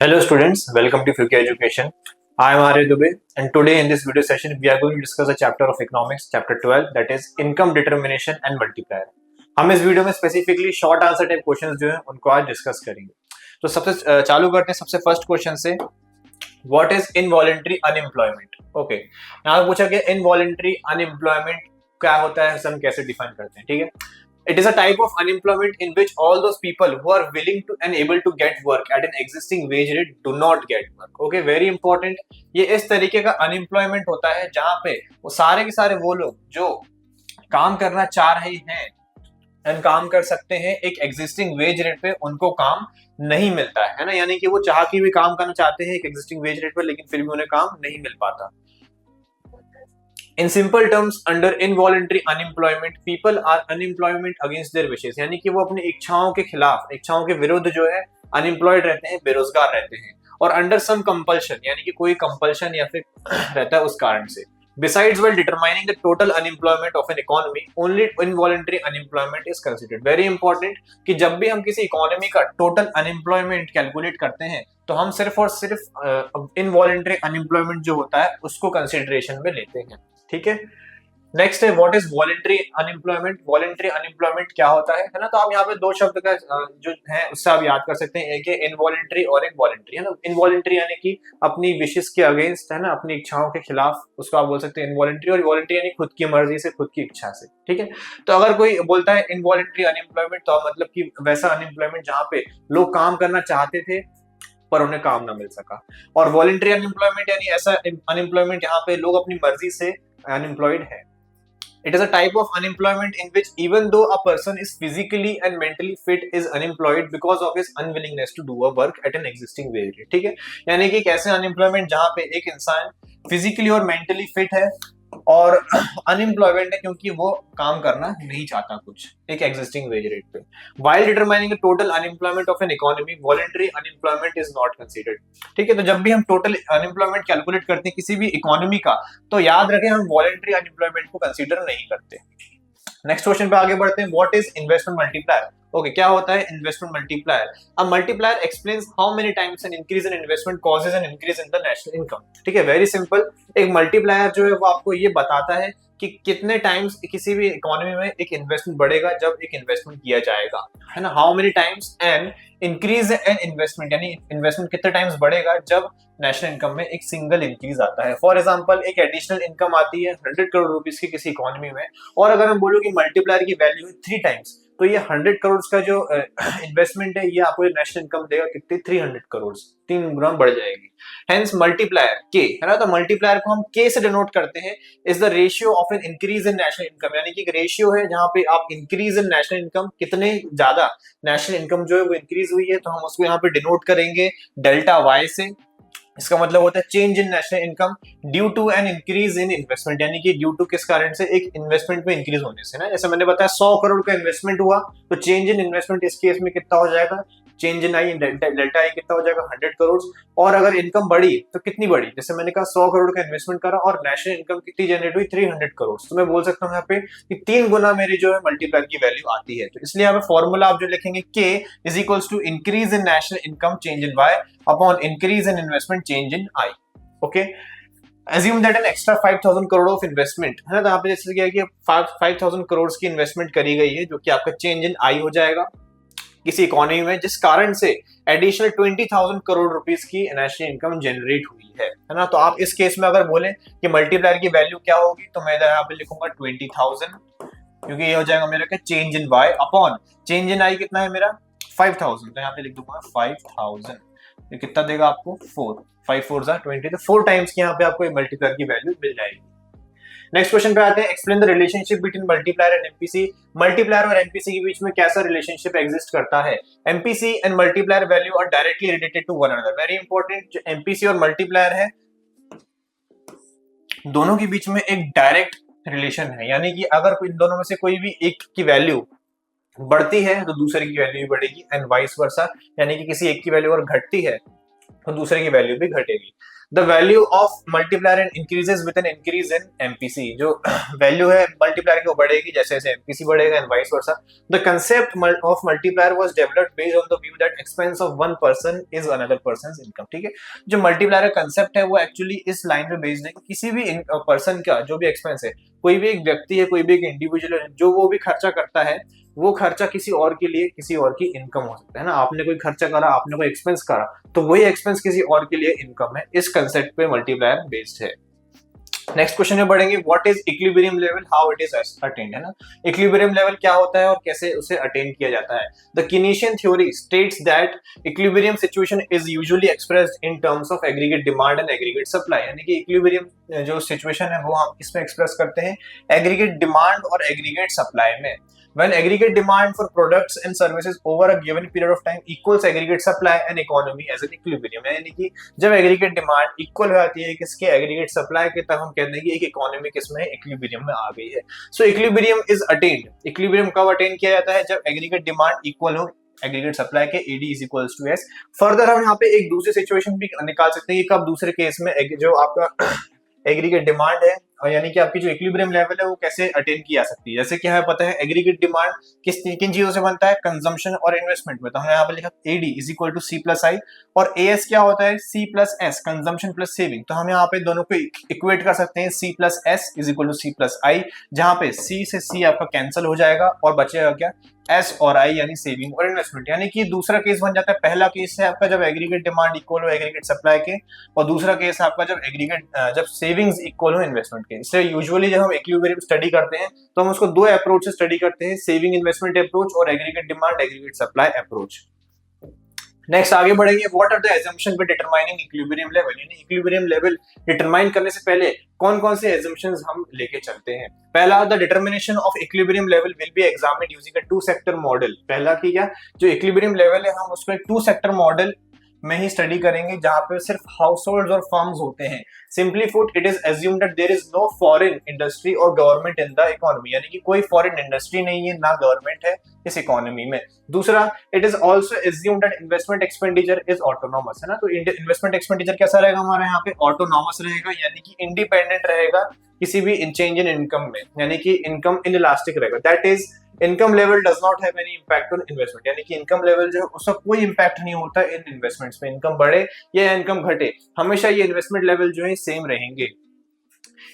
Hello students, welcome to Future Education. I am Arya Dubey and today in this video session we are going to discuss a chapter of economics, chapter 12, that is income determination and multiplier. हम इस video में specifically short answer type questions जो हैं उनको आज discuss करेंगे। तो सबसे चालू करते हैं सबसे फर्स्ट क्वेश्चन से, what is involuntary unemployment. Okay, यहाँ पूछा गया इनवॉलंटरी अनएम्प्लॉयमेंट क्या होता है, हम कैसे डिफाइन करते हैं। ठीक है, it is a type of unemployment in which all those people who are willing to and able to get work at an existing wage rate do not get work. Okay, very important. ये इस तरीके का unemployment होता है जहां पे वो सारे के सारे वो लोग जो काम करना चाह रहे हैं एंड काम कर सकते हैं एक एग्जिस्टिंग वेज रेट पे, उनको काम नहीं मिलता है ना। यानी कि वो चाह के भी काम करना चाहते हैं एक एग्जिस्टिंग वेज रेट पर, लेकिन फिर भी उन्हें काम नहीं मिल पाता। In simple terms, under involuntary unemployment, people are unemployment against their wishes, यानी कि वो अपनी इच्छाओं के खिलाफ, इच्छाओं के विरुद्ध जो है अनएम्प्लॉयड रहते हैं, बेरोजगार रहते हैं। और अंडर सम कंपल्शन, यानी कि कोई कंपल्शन या फिर रहता है उस कारण से। Besides, while determining the total unemployment of an economy, only involuntary unemployment is considered. Very important कि जब भी हम किसी इकोनॉमी का टोटल अनएम्प्लॉयमेंट कैलकुलेट करते हैं तो हम सिर्फ और सिर्फ इनवॉलंटरी अनएम्प्लॉयमेंट जो होता है उसको कंसिडरेशन में लेते हैं। ठीक है, नेक्स्ट है what is voluntary unemployment. Voluntary unemployment क्या होता है ना। तो आप यहाँ पे दो शब्द का जो है उससे आप याद कर सकते हैं, एक है इनवॉलंटरी और एक वॉलंटरी, है ना। इनवॉलंटरी यानी कि अपनी विशेष के अगेंस्ट, है ना, अपनी इच्छाओं के खिलाफ, उसको आप बोल सकते हैं इनवॉलंटरी। और वॉलंटरी यानी खुद की मर्जी से, खुद की इच्छा से। ठीक है, तो अगर कोई बोलता है इनवॉलंटरी अनएम्प्लॉयमेंट तो मतलब कि वैसा अनएम्प्लॉयमेंट जहाँ पे लोग काम करना चाहते थे पर उन्हें काम ना मिल सका। और वॉलंटरी अनएम्प्लॉयमेंट यानी ऐसा अनएम्प्लॉयमेंट यहाँ पे लोग अपनी मर्जी से unemployed है। It is a type of unemployment in which even though a person is physically and mentally fit is unemployed because of his unwillingness to do a work at an existing wage rate। ठीक है, यानी कि कैसे unemployment जहां पे एक इंसान physically और मेंटली फिट है और अनएम्प्लॉयमेंट है क्योंकि वो काम करना नहीं चाहता कुछ एक एग्जिस्टिंग वेज रेट पे। While determining the total unemployment of an economy, voluntary unemployment is not considered. ठीक है, तो जब भी हम टोटल अनएम्प्लॉयमेंट कैलकुलेट करते हैं किसी भी इकोनॉमी का, तो याद रखें हम वॉलंटरी अनएम्प्लॉयमेंट को कंसीडर नहीं करते। नेक्स्ट क्वेश्चन पे आगे बढ़ते हैं, what is investment multiplier. Okay, क्या होता है investment multiplier. A multiplier explains how many times N increase in investment causes an increase in the national income. ठीक है, वेरी सिंपल। एक मल्टीप्लायर जो है वो आपको ये बताता है कि कितने टाइम्स किसी भी इकोनॉमी में एक इन्वेस्टमेंट बढ़ेगा जब एक इन्वेस्टमेंट किया जाएगा, है ना। How many times an increase an investment, यानी इन्वेस्टमेंट कितने टाइम्स बढ़ेगा जब नेशनल इनकम में एक सिंगल इंक्रीज आता है। फॉर एग्जांपल, एक एडिशनल इनकम आती है 100 करोड़ रुपीस की किसी इकोनॉमी में, और अगर हम बोलो कि मल्टीप्लायर की वैल्यू है 3 टाइम्स, तो ये 100 करोड़ का जो इन्वेस्टमेंट है ये आपको नेशनल इनकम देगा कितनी, 300 करोड़, 3 गुना बढ़ जाएगी। हेंस मल्टीप्लायर के, है ना। तो मल्टीप्लायर को हम के से डिनोट करते हैं, is the ratio of N increase in national income, यानी कि एक रेशियो है जहां पे आप इंक्रीज इन नेशनल इनकम, कितने ज्यादा नेशनल इनकम जो है वो इंक्रीज हुई है, तो हम उसको यहाँ पे डिनोट करेंगे डेल्टा वाई से। इसका मतलब होता है change in national income due to an increase in investment, यानी कि ड्यू टू किस कारण से, एक इन्वेस्टमेंट में इंक्रीज होने से ना। जैसे मैंने बताया 100 करोड़ का इन्वेस्टमेंट हुआ तो चेंज इन इन्वेस्टमेंट इस केस में कितना हो जाएगा, चेंज इन आई, डेल्टा आई कितना हो जाएगा, 100 करोड़। और अगर इनकम बढ़ी तो कितनी बढ़ी, जैसे मैंने कहा 100 करोड़ का इन्वेस्टमेंट करा और नेशनल इनकम कितनी जनरेट हुई, 300 करोड़। तो मैं बोल सकता हूँ यहाँ पे कि 3 गुना मेरी जो है मल्टीप्लायर की वैल्यू आती है। तो इसलिए यहाँ पे फॉर्मूला आप जो लिखेंगे K is equals to increase in national income change in Y upon increase in investment change in I. Okay, assume that an extra 5000 crore of investment, है ना। तो यहाँ पे जैसे क्या कि 5000 करोड़ की इन्वेस्टमेंट करी गई है जो कि आपका चेंज इन आई हो जाएगा किसी इकोनॉमी में, जिस कारण से एडिशनल 20,000 करोड़ रुपीस की नेशनल इनकम जनरेट हुई है ना। तो आप इस केस में अगर बोले कि मल्टीप्लायर की वैल्यू क्या होगी, तो मैं यहाँ पे लिखूंगा 20,000, क्योंकि ये हो जाएगा मेरा क्या, change in Y upon change in I कितना है मेरा 5000, तो यहाँ पे लिख दूंगा 5000। ये कितना देगा आपको 4, 5 4 20, तो 4 टाइम्स की यहाँ पे आपको मल्टीप्लायर की वैल्यू मिल जाएगी। नेक्स्ट क्वेश्चन पे आते हैं, explain the relationship between multiplier and MPC. Multiplier और एमपीसी के बीच में कैसा रिलेशनशिप एग्जिस्ट करता है। MPC and multiplier value are directly related to one another. Very important, जो एमपीसी और मल्टीप्लायर है दोनों के बीच में एक डायरेक्ट रिलेशन है, यानी कि अगर इन दोनों में से कोई भी एक की वैल्यू बढ़ती है तो दूसरे की वैल्यू भी बढ़ेगी एंड वाइस वर्सा, यानी कि किसी एक की वैल्यू अगर घटती है तो दूसरे की वैल्यू भी घटेगी। The value of multiplier and increases with N increase in MPC, जो वैल्यू है मल्टीप्लायर की वो बढ़ेगी जैसे जैसे एमपीसी बढ़ेगा and vice versa. The concept of multiplier was developed based on the view that expense of one person is another persons income. ठीक है, जो मल्टीप्लायर का कंसेप्ट है वो एक्चुअली इस लाइन पे बेस्ड है कि किसी भी पर्सन का जो भी एक्सपेंस है, कोई भी एक व्यक्ति है, कोई भी एक इंडिविजुअल है, जो वो भी खर्चा करता है, वो खर्चा किसी और के लिए किसी और की इनकम हो सकता है ना। आपने कोई खर्चा करा, आपने कोई एक्सपेंस करा, तो वही एक्सपेंस किसी और के लिए इनकम है। इस कंसेप्ट पे मल्टीप्लायर बेस्ड है। नेक्स्ट क्वेश्चन में बढ़ेंगे, what is equilibrium level, how it is attend, है ना। इक्विलिब्रियम लेवल क्या होता है और कैसे उसे अटेन किया जाता है। The Keynesian theory states that equilibrium situation is usually expressed in terms of aggregate demand and aggregate supply, यानी कि इक्विलिब्रियम जो सिचुएशन है वो हम इसमें एक्सप्रेस करते हैं एग्रीगेट डिमांड और एग्रीगेट सप्लाई में। When aggregate demand for products and services over a given period of time equals aggregate supply and economy as an equilibrium, यानी कि जब एग्रीगेट डिमांड इक्वल हो जाती है किसके, एग्रीगेट सप्लाई के, तब हम कहते हैं कि एक इकोनॉमी किसमें इक्विलिब्रियम में आ गई है। So equilibrium is attained, equilibrium कब अटेन किया जाता है, जब एग्रीगेट डिमांड इक्वल हो एग्रीगेट सप्लाई के, AD is equals to S। Further हम यहाँ पे एक दूसरी सिचुएशन भी निकाल सकते हैं कि कब दूसरे केस में जो आपका एग्रीगेट डिमांड है और यानी कि आपकी जो इक्विलिब्रियम लेवल है वो कैसे अटेन की जा सकती है। जैसे कि हमें पता है एग्रीगेट डिमांड किन चीजों से बनता है, कंजम्पशन और इन्वेस्टमेंट में, तो हमने यहाँ पे लिखा AD is equal to C plus I, और AS क्या होता है, C plus S, consumption plus saving. तो हम यहाँ पे दोनों को इक्वेट कर सकते हैं, C plus S is equal to C plus I, जहाँ पे C से C आपका कैंसिल हो जाएगा और बचेगा क्या, S और I, यानी सेविंग और इन्वेस्टमेंट। यानी कि दूसरा केस बन जाता है, पहला केस है आपका जब एग्रीगेट डिमांड इक्वल हो एग्रीगेट सप्लाई के, और दूसरा केस है आपका जब सेविंग्स इक्वल हो इन्वेस्टमेंट के। इसलिए यूजुअली जब हम इक्विलिब्रियम स्टडी करते हैं तो हम उसको दो अप्रोच से स्टडी करते हैं, सेविंग इन्वेस्टमेंट अप्रोच और aggregate demand aggregate supply approach. Next आगे बढ़ेंगे, what are the assumption for determining equilibrium level, यानी इक्विलिब्रियम लेवल डिटरमाइन करने से पहले कौन कौन से एजम्पशंस हम लेके चलते हैं। पहला, the determination of equilibrium level will be examined using a two sector model. पहला की क्या, जो इक्विलिब्रियम लेवल है हम उसको एक टू सेक्टर मॉडल में ही स्टडी करेंगे जहां पे सिर्फ हाउसहोल्ड्स और फर्म्स होते हैं। Simply put, it is assumed that there is no foreign industry और गवर्नमेंट इन द इकोनॉमी, यानी कि कोई फॉरेन इंडस्ट्री नहीं है, ना गवर्नमेंट है इस इकोनॉमी में। दूसरा, it is also assumed that investment expenditure is autonomous, है ना। तो इन्वेस्टमेंट एक्सपेंडिचर कैसा रहेगा हमारे यहाँ पे, ऑटोनोमस रहेगा, यानी कि इंडिपेंडेंट रहेगा किसी भी चेंज इन इनकम में, यानी कि इनकम इनइलास्टिक रहेगा। That is income level does not have any impact on investment, यानी कि इनकम लेवल जो है उसका कोई इम्पैक्ट नहीं होता इन इन्वेस्टमेंट्स में, इनकम बढ़े या इनकम घटे, हमेशा ये इन्वेस्टमेंट लेवल जो है सेम रहेंगे।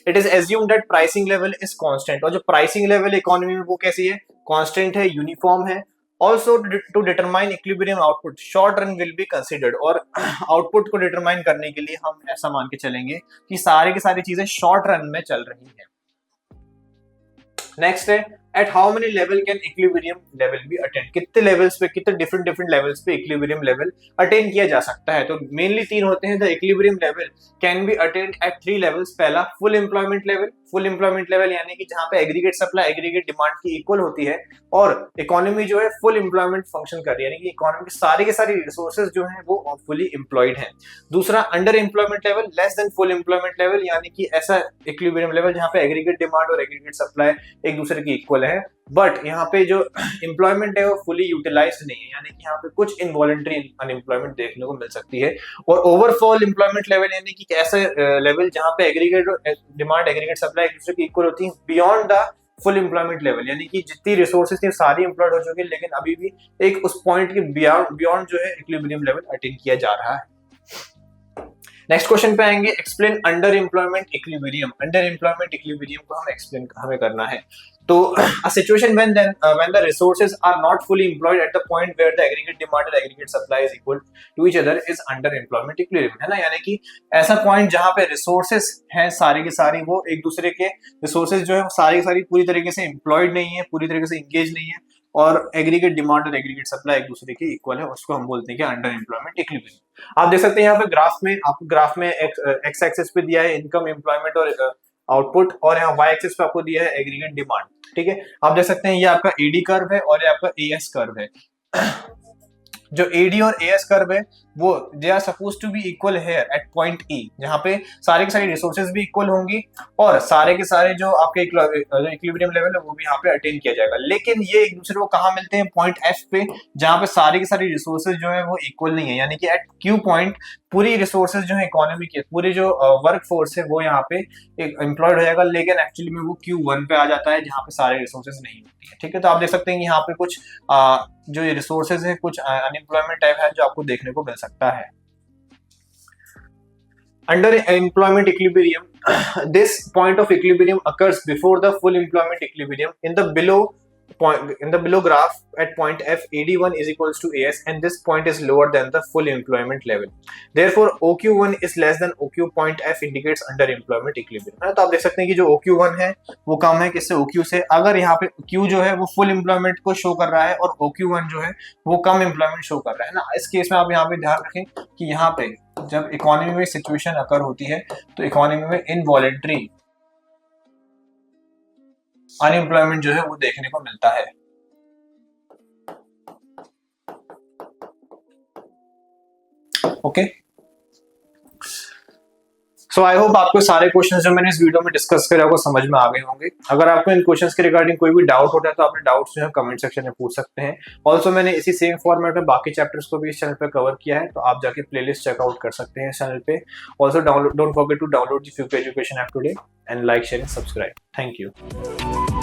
It is assumed that pricing level is constant, और जो प्राइसिंग लेवल इकोनॉमी में वो कैसी है, कांस्टेंट है, यूनिफॉर्म है। Also to determine equilibrium output, short run will be considered, और आउटपुट को डिटरमाइन करने के लिए हम ऐसा मान के चलेंगे कि सारी की सारी चीजें शॉर्ट रन में चल रही हैं। नेक्स्ट है, at how many level can equilibrium level be attained, कितने लेवल्स पे, कितने डिफरेंट लेवल्स पे इक्विलिब्रियम लेवल अटेन किया जा सकता है। तो मेनली तीन होते हैं। The equilibrium level can be attained at three levels. पहला, full employment level, full employment level यानी कि जहां पे एग्रीगेट सप्लाई एग्रीगेट डिमांड की इक्वल होती है और इकोनॉमी जो है फुल एम्प्लॉयमेंट फंक्शन कर रही है, यानी कि इकोनॉमी के सारी रिसोर्सेज जो है वो फुली एम्प्लॉयड है। दूसरा, under employment level, less than full employment level, यानी कि ऐसा इक्विलिब्रियम लेवल जहां पे एग्रीगेट डिमांड और एग्रीगेट सप्लाई एक दूसरे की इक्वल है, बट यहाँ पे जो एम्प्लॉयमेंट है वो फुली यूटिलाइज्ड नहीं है, यानी कि यहाँ पे कुछ इनवॉलंटरी अनएम्प्लॉयमेंट देखने को मिल सकती है। और ओवरफॉल एम्प्लॉयमेंट लेवल, यानी कि ऐसा लेवल जहाँ पे एग्रीगेट डिमांड एग्रीगेट सप्लाई एक दूसरे की इक्वल होती है beyond the full employment level, यानी कि जितनी रिसोर्सेज थी सारी एम्प्लॉयड हो चुकी है, लेकिन अभी भी एक उस पॉइंट के बियॉन्ड जो है इक्विलिब्रियम लेवल अटेन किया जा रहा है। नेक्स्ट क्वेश्चन पे आएंगे, explain under employment equilibrium. Under employment equilibrium को हमें करना है। तो a situation when the resources are not fully employed at the point where the aggregate demand and aggregate supply is equal to each other is under employment equilibrium, है ना। यानी कि ऐसा पॉइंट जहां पे रिसोर्सेज हैं सारी की सारी वो एक दूसरे के रिसोर्सेज जो है सारी की सारी पूरी तरीके से एम्प्लॉयड नहीं है, पूरी तरीके से इंगेज नहीं है, और एग्रीगेट डिमांड और एग्रीगेट सप्लाई एक दूसरे के इक्वल है, उसको हम बोलते हैं कि अंडर एम्प्लॉयमेंट इक्विलिब्रियम। आप देख सकते हैं यहाँ पे ग्राफ में एक्स एक्सिस पे दिया है इनकम, एम्प्लॉयमेंट और आउटपुट, और यहाँ वाई एक्सिस पे आपको दिया है एग्रीगेट डिमांड। ठीक है, आप देख सकते हैं ये आपका एडी कर्व है और ये आपका एएस कर्व है। जो एडी और एएस कर्व है वो they are suppose to be equal here at point E, जहाँ पे सारे के सारे रिसोर्सेज भी इक्वल होंगी और सारे के सारे जो आपके इक्विलिब्रियम लेवल है वो भी यहाँ पे अटेन किया जाएगा। लेकिन ये एक दूसरे को कहाँ मिलते हैं, पॉइंट एफ पे, जहाँ पे सारे के सारे रिसोर्सेज जो है वो इक्वल नहीं है, यानी कि एट क्यू पॉइंट पूरी रिसोर्सेज जो है इकोनॉमी की, पूरी जो वर्क फोर्स है वो यहाँ पे एम्प्लॉयड हो जाएगा, लेकिन एक्चुअली में वो Q1 पे आ जाता है जहाँ पे सारे रिसोर्सेज नहीं होती है। ठीक है, तो आप देख सकते हैं कि यहाँ पे कुछ जो ये रिसोर्सेज है कुछ अनएम्प्लॉयमेंट टाइप है जो आपको देखने को मिल सकता है। Under employment equilibrium, this point of equilibrium occurs before the full employment equilibrium. In the below graph at point F, AD1 is equals to AS, and this point is lower than the full employment level. Therefore, OQ1 is less than OQ. Point F indicates under employment equilibrium. तो आप देख सकते हैं कि जो OQ1 है वो कम है किससे, OQ से। अगर यहाँ पे Q जो है वो फुल एम्प्लॉयमेंट को शो कर रहा है और OQ1 जो है वो कम एम्प्लॉयमेंट शो कर रहा है ना। इस केस में आप यहाँ पे ध्यान रखें कि यहाँ पे जब इकोनॉमी में सिचुएशन अकर होती है तो इकोनॉमी में इनवॉलेंट्री अनएम्प्लॉयमेंट जो है वो देखने को मिलता है। ओके, सो आई होप आपको सारे क्वेश्चंस जो मैंने इस वीडियो में डिस्कस करे आपको समझ में आ गए होंगे। अगर आपको इन क्वेश्चंस के रिगार्डिंग कोई भी डाउट होता है तो अपने डाउट्स जो है कमेंट सेक्शन में पूछ सकते हैं। ऑल्सो मैंने इसी सेम फॉर्मेट में बाकी चैप्टर्स को भी इस चैनल पे कवर किया है, तो आप जाके प्लेलिस्ट चेकआउट कर सकते हैं इस चैनल पे। Also don't forget to download the Fuke education app today and like, share and subscribe. Thank you.